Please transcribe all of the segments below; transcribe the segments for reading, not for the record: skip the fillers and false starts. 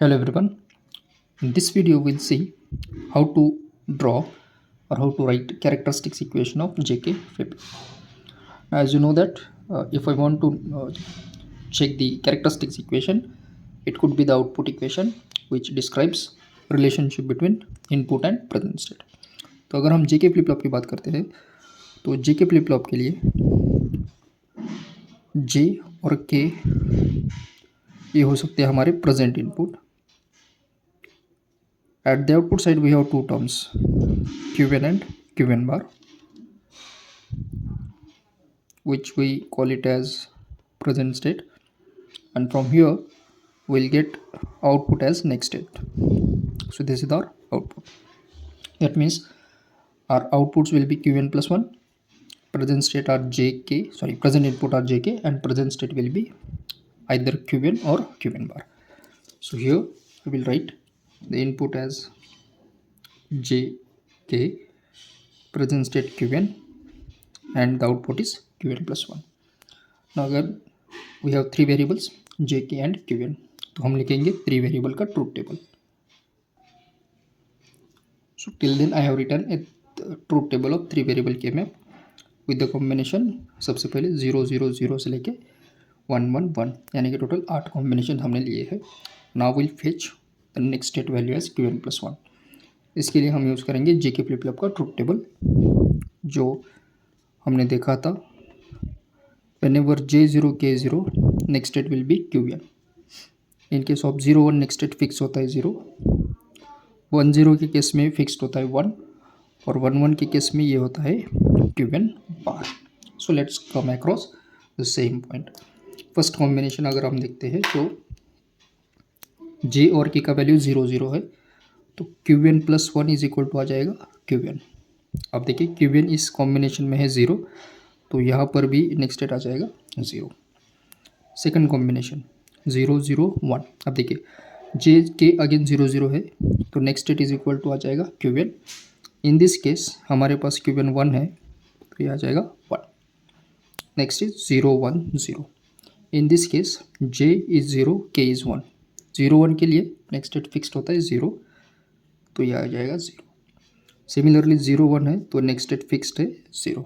Hello everyone. In this video we'll see how to draw or how to write characteristics equation of JK flip. As you know that if I want to check the characteristics equation, it could be the output equation which describes relationship between input and present state. तो अगर हम JK flip flop की बात करते हैं तो JK flip flop के लिए J और K ये हो सकते हैं हमारे present input. At the output side we have two terms, Qn and Qn bar, which we call it as present state, and from here we'll get output as next state. So this is our output. That means our outputs will be Qn plus 1, present state are present input are Jk, and present state will be either Qn or Qn bar. So here we will write the input as Jk, present state Qn, and the output is Qn plus 1. Now again we have three variables Jk and Qn, तो हम लिखेंगे three variable का truth table. So till then I have written a truth table of three variable K map with the combination सबसे पहले 0 0 0 से लेके 1 1 1, यानी कि टोटल 8 कॉम्बिनेशन हमने लिए हैं. Now we'll fetch the next state value as Qn plus 1. इसके लिए हम यूज़ करेंगे JK फ्लिप फ्लॉप का ट्रूथ टेबल जो हमने देखा था. Whenever J0 K0 next state will be Qn. In case of 0 1 next state fix होता है 0, 1 0 के केस में फिक्स्ड होता है 1, और 1 1 के केस में ये होता है Qn bar. So let's come across the same point. First combination अगर हम देखते हैं तो J और K का वैल्यू 0 0 है, तो Qn plus 1 is equal to आ जाएगा Qn. अब देखिए Qn इस कॉम्बिनेशन में है 0, तो यहाँ पर भी नेक्स्ट स्टेट आ जाएगा 0. Second combination 0 0 1. अब देखिए J के अगेन 0 0 है, तो next state is equal to आ जाएगा Qn. इन दिस केस हमारे पास Qn 1 है, तो ये आ जाएगा 1. Next is 0 1 0. In this case J is 0 K is 1. 0 1 के लिए नेक्स्ट स्टेट फिक्स्ड होता है 0, तो यह आ जाएगा 0. सिमिलरली 0 1 है, तो नेक्स्ट स्टेट फिक्स्ड है 0.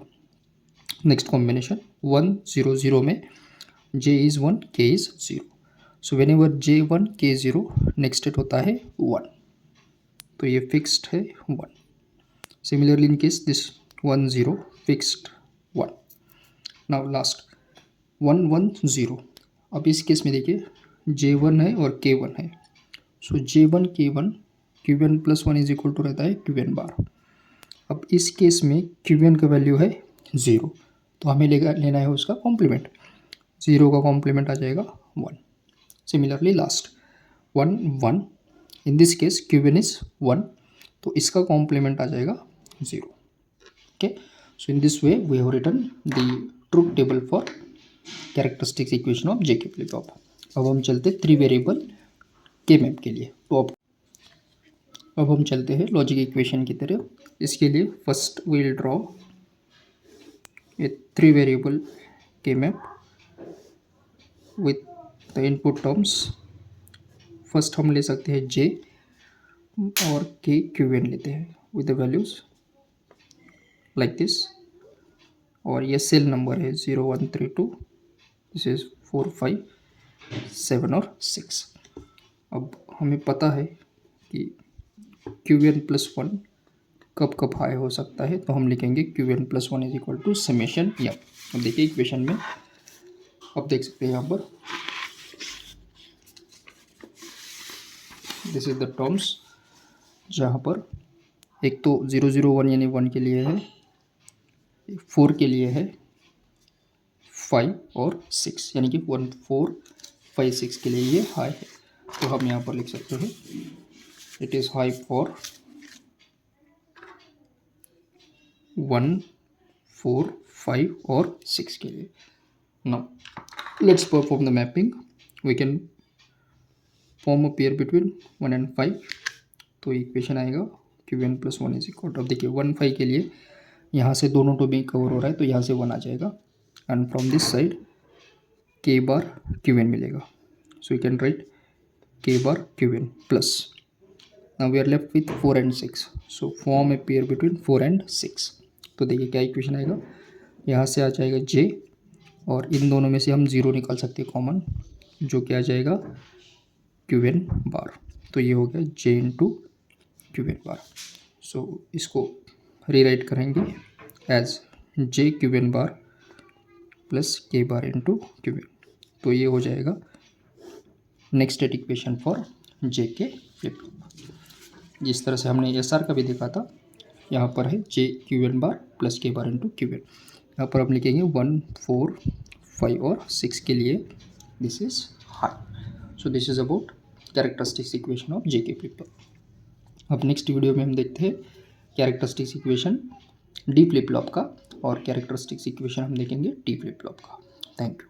नेक्स्ट कॉम्बिनेशन 1 0 0 में J is 1 K is 0. So when ever J 1 K 0 next state होता है 1, तो ये फिक्स्ड है 1. Similarly in case this 1 0 fixed 1. Now last 1 1 0. अब इस केस में देखिए J1 है और K1 है. So J1 K1 Qn plus 1 is equal to रहता है Qn बार. अब इस केस में Qn का वैल्यू है 0, तो हमें लेना है उसका कॉम्प्लीमेंट. 0 का कॉम्प्लीमेंट आ जाएगा 1. Similarly last 1 1. In this case Qn is 1, तो इसका कॉम्प्लीमेंट आ जाएगा 0. Okay, so in this way we have written the truth table for characteristics equation of JK flip flop. अब हम चलते थ्री वेरिएबल के मैप के लिए. तो अब हम चलते हैं लॉजिक इक्वेशन की तरह. इसके लिए first we'll draw a three variable के map with the input terms. First हम ले सकते हैं J और K Qn लेते हैं with the values like this, और ये सेल नंबर है 0 1 3 2, दिस इज 4 5 7 और 6. अब हमें पता है कि Qn प्लस 1 कब कब हाई हो सकता है, तो हम लिखेंगे Qn plus 1 is equal to summation M. अब देखिए इक्वेशन में अब देख सकते हैं यहाँ पर दिस इज द टर्म्स, जहाँ पर एक तो 0 0 1 यानी 1 के लिए है, 4 के लिए है, 5 और 6 यानी कि 1 4 5 6 के लिए ये हाई है. तो हम यहाँ पर लिख सकते हैं इट इज़ हाई फॉर 1 4 5 और 6 के लिए. Now let's perform the mapping. We can form a pair between 1 and 5. तो इक्वेशन आएगा Qn plus 1 is equal to, अब देखिए 1 5 के लिए यहाँ से दोनों तो भी कवर हो रहा है, तो यहाँ से 1 आ जाएगा, and from this side K bar Qn मिलेगा. So you can write k bar qn plus. Now we are left with 4 and 6. So form a pair between 4 and 6. तो देखिए क्या इक्वेशन आएगा, यहाँ से आ जाएगा j और इन दोनों में से हम 0 निकाल सकते हैं कॉमन, जो क्या आ जाएगा क्यू एन बार. तो ये हो गया j इंटू क्यू एन बार. सो इसको रीराइट करेंगे एज j क्यू एन बार plus k bar into Q N. तो ये हो जाएगा नेक्स्ट इक्वेशन फॉर j के फ्लिप फ्लॉप. जिस तरह से हमने एस आर का भी देखा था, यहाँ पर है j क्यू एन बार plus k bar into Q N. यहाँ पर हम लिखेंगे 1, 4, 5 और 6 के लिए this is high. So this is about characteristics equation of J K flip flop. अब नेक्स्ट वीडियो में हम देखते हैं characteristics equation D flip flop का और कैरेक्टरिस्टिक्स इक्वेशन हम देखेंगे टी फ्लिप फ्लॉप का. Thank you.